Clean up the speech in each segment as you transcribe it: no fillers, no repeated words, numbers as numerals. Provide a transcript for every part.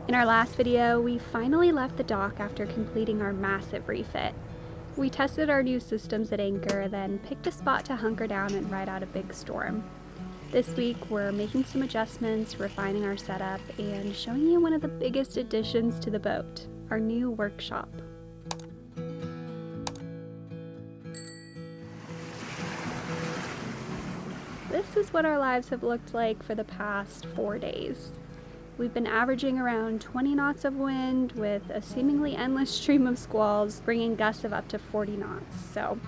In our last video, we finally left the dock after completing our massive refit. We tested our new systems at anchor, then picked a spot to hunker down and ride out a big storm. This week, we're making some adjustments, refining our setup, and showing you one of the biggest additions to the boat, our new workshop. This is what our lives have looked like for the past 4 days. We've been averaging around 20 knots of wind with a seemingly endless stream of squalls, bringing gusts of up to 40 knots. So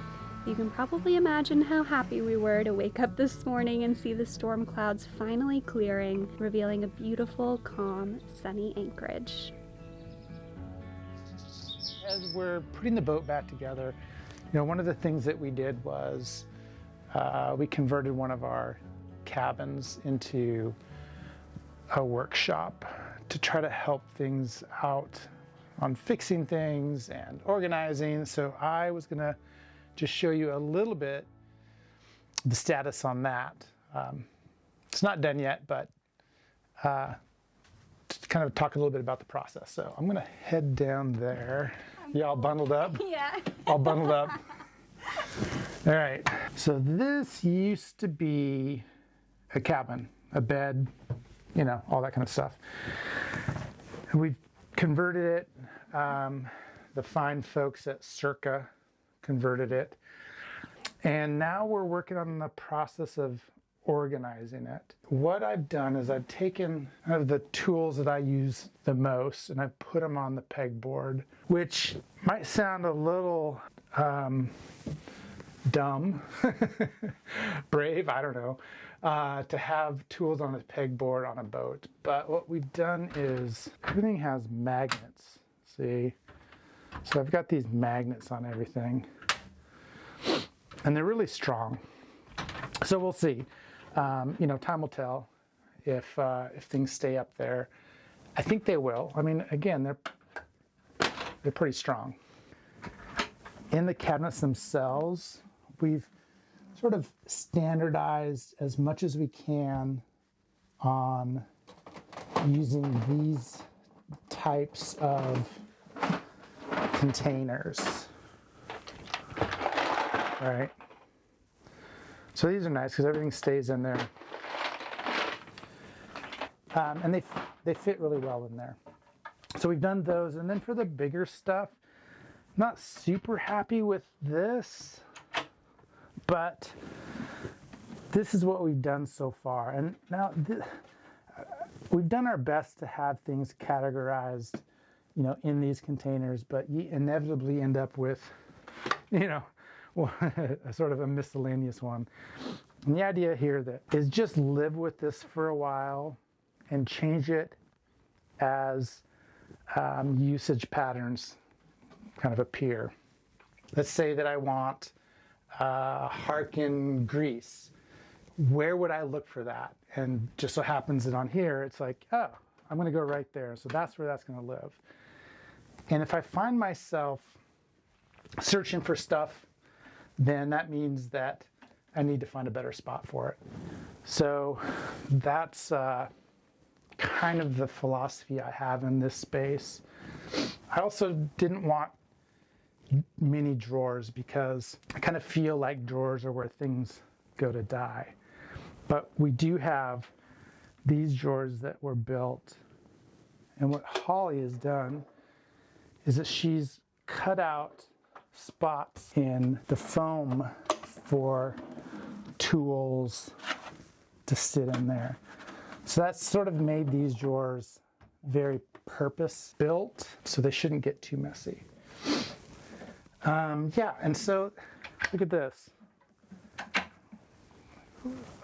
you can probably imagine how happy we were to wake up this morning and see the storm clouds finally clearing, revealing a beautiful, calm, sunny Anchorage. As we're putting the boat back together, one of the things that we did was we converted one of our cabins into a workshop to try to help things out on fixing things and organizing. So I was gonna just show you a little bit the status on that. It's not done yet, but to kind of talk a little bit about the process. So I'm gonna head down there. You all bundled up? Yeah. All bundled up. All right, so this used to be a cabin, a bed, all that kind of stuff. We've converted it. The fine folks at Circa converted it. And now we're working on the process of organizing it. What I've done is I've taken the tools that I use the most and I put them on the pegboard, which might sound a little dumb, brave, I don't know, to have tools on a pegboard on a boat. But what we've done is everything has magnets, see? So I've got these magnets on everything and they're really strong. So we'll see. Time will tell if things stay up there. I think they will. I mean, again, they're pretty strong. In the cabinets themselves, we've sort of standardized as much as we can on using these types of containers. All right. So these are nice because everything stays in there. And they fit really well in there. So we've done those. And then for the bigger stuff, not super happy with this, but this is what we've done so far. And now we've done our best to have things categorized, in these containers, but you inevitably end up with, a sort of a miscellaneous one. And the idea here is just live with this for a while and change it as usage patterns kind of appear. Let's say that I want Harkin grease. Where would I look for that? And just so happens that on here, it's like, oh, I'm gonna go right there. So that's where that's gonna live. And if I find myself searching for stuff, then that means that I need to find a better spot for it. So that's kind of the philosophy I have in this space. I also didn't want mini drawers because I kind of feel like drawers are where things go to die. But we do have these drawers that were built. And what Holly has done is that she's cut out spots in the foam for tools to sit in there. So that's sort of made these drawers very purpose built, so they shouldn't get too messy. And so look at this.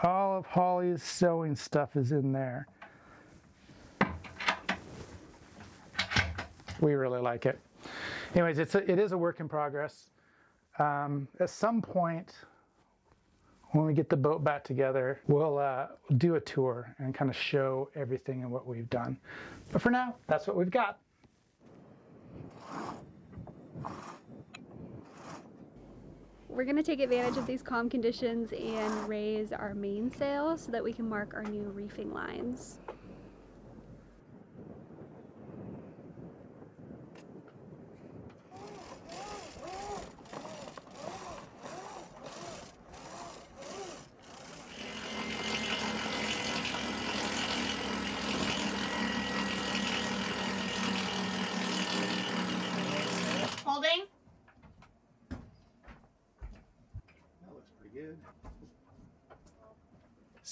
All of Holly's sewing stuff is in there. We really like it. Anyways, it is a work in progress. At some point, when we get the boat back together, we'll do a tour and kind of show everything and what we've done. But for now, that's what we've got. We're going to take advantage of these calm conditions and raise our mainsail so that we can mark our new reefing lines.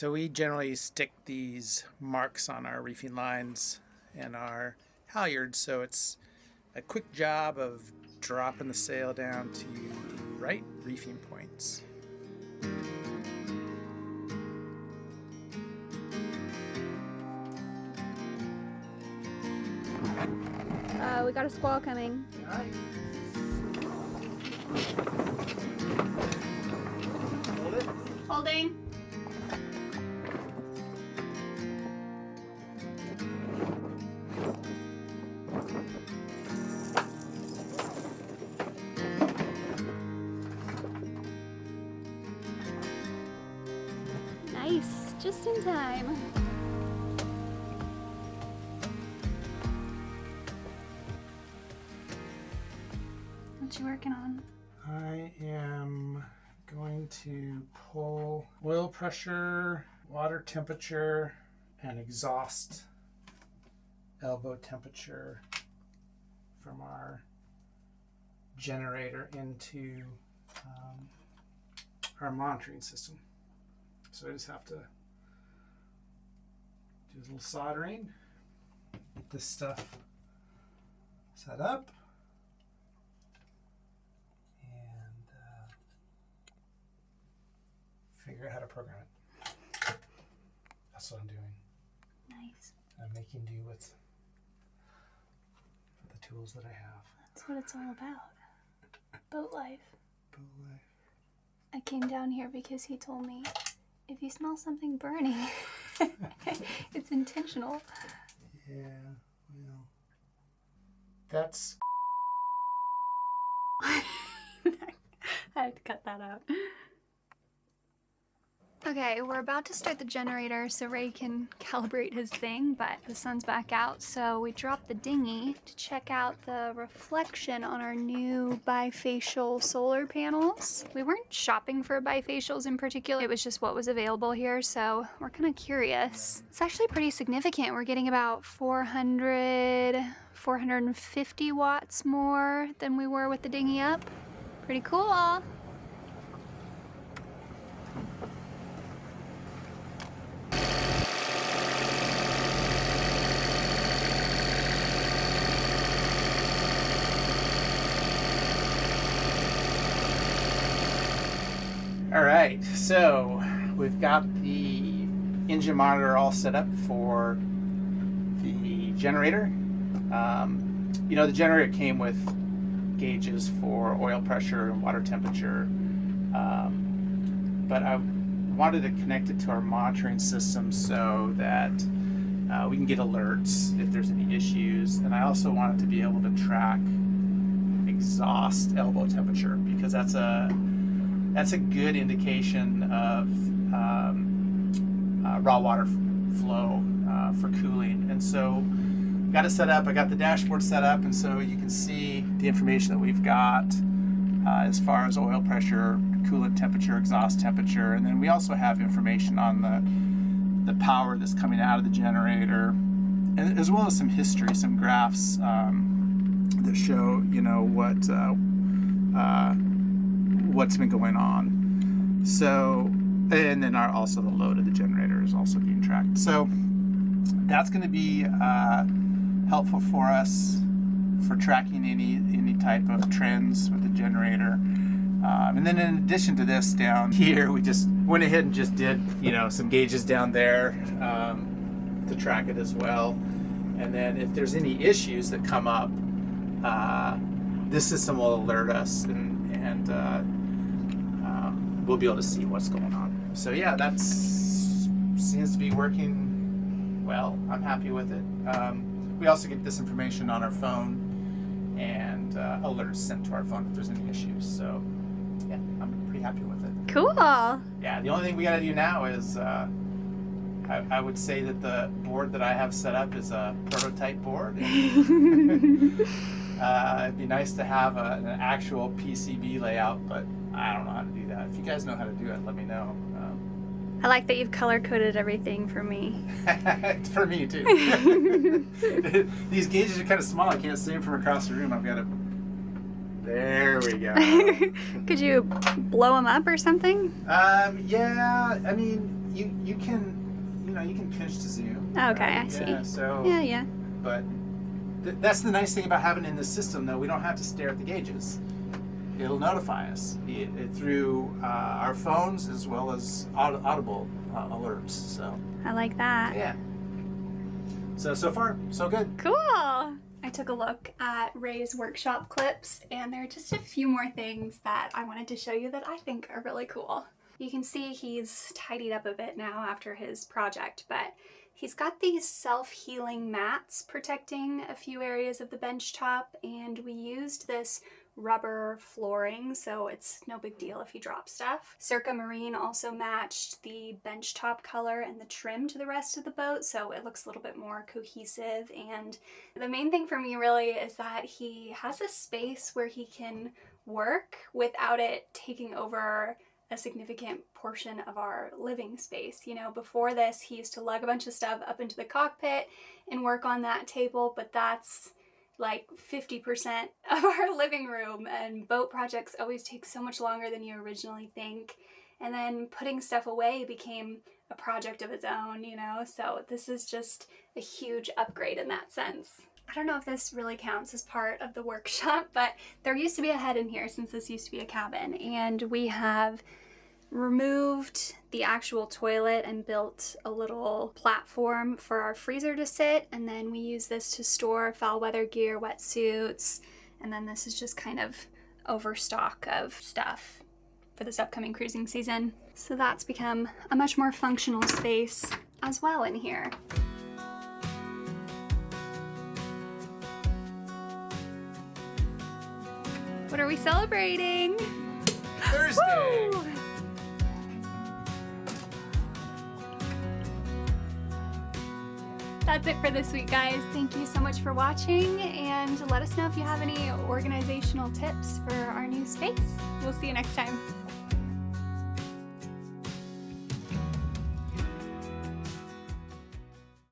So we generally stick these marks on our reefing lines and our halyards, so it's a quick job of dropping the sail down to the right reefing points. We got a squall coming. Nice. Hold it. Holding. Nice, just in time. What you working on? I am going to pull oil pressure, water temperature, and exhaust elbow temperature from our generator into our monitoring system. So I just have to do a little soldering, get this stuff set up, and figure out how to program it. That's what I'm doing. Nice. I'm making do with the tools that I have. That's what it's all about. Boat life. Boat life. I came down here because he told me if you smell something burning, it's intentional. Yeah, well, that's... I have to cut that out. Okay, we're about to start the generator so Ray can calibrate his thing, but the sun's back out, so we dropped the dinghy to check out the reflection on our new bifacial solar panels. We weren't shopping for bifacials in particular, it was just what was available here, so we're kind of curious. It's actually pretty significant. We're getting about 450 watts more than we were with the dinghy up. Pretty cool. All right, so we've got the engine monitor all set up for the generator. You know, the generator came with gauges for oil pressure and water temperature, but I wanted to connect it to our monitoring system so that we can get alerts if there's any issues. And I also wanted to be able to track exhaust elbow temperature, because that's a good indication of raw water flow for cooling. And so got it set up, I got the dashboard set up, and so you can see the information that we've got as far as oil pressure, coolant temperature, exhaust temperature, and then we also have information on the power that's coming out of the generator, and as well as some history, some graphs that show, you know, what's been going on. So, and then also the load of the generator is also being tracked. So that's going to be helpful for us for tracking any type of trends with the generator. And then in addition to this, down here we just went ahead and just did, you know, some gauges down there to track it as well. And then if there's any issues that come up, this system will alert us, and we'll be able to see what's going on. So yeah, that seems to be working well. I'm happy with it. We also get this information on our phone, and alerts sent to our phone if there's any issues. So yeah, I'm pretty happy with it. Cool. Yeah, the only thing we gotta do now is I would say that the board that I have set up is a prototype board. It'd be nice to have an actual PCB layout, but I don't know how to do that. If you guys know how to do it, let me know. I like that you've color-coded everything for me. It's for me too. These gauges are kind of small. I can't see them from across the room. I've got to... There we go. Could you blow them up or something? Yeah, I mean, you can, you can pinch to zoom. Okay, right? I see. Yeah, so, Yeah. but that's the nice thing about having it in the system, though. We don't have to stare at the gauges. It'll notify us through our phones as well as audible alerts. So I like that. yeah. So far, so good. Cool. I took a look at Ray's workshop clips, and there are just a few more things that I wanted to show you that I think are really cool. You can see he's tidied up a bit now after his project, but he's got these self-healing mats protecting a few areas of the bench top, and we used this rubber flooring, so it's no big deal if you drop stuff. Circa Marine also matched the bench top color and the trim to the rest of the boat, so it looks a little bit more cohesive. And the main thing for me really is that he has a space where he can work without it taking over a significant portion of our living space. Before this, he used to lug a bunch of stuff up into the cockpit and work on that table, but that's like 50% of our living room, and boat projects always take so much longer than you originally think. And then putting stuff away became a project of its own, so this is just a huge upgrade in that sense. I don't know if this really counts as part of the workshop, but there used to be a head in here since this used to be a cabin, and we have removed the actual toilet and built a little platform for our freezer to sit, and then we use this to store foul weather gear, wetsuits, and then this is just kind of overstock of stuff for this upcoming cruising season. So that's become a much more functional space as well in here. What are we celebrating? Thursday! Woo! That's it for this week, guys. Thank you so much for watching, and let us know if you have any organizational tips for our new space. We'll see you next time.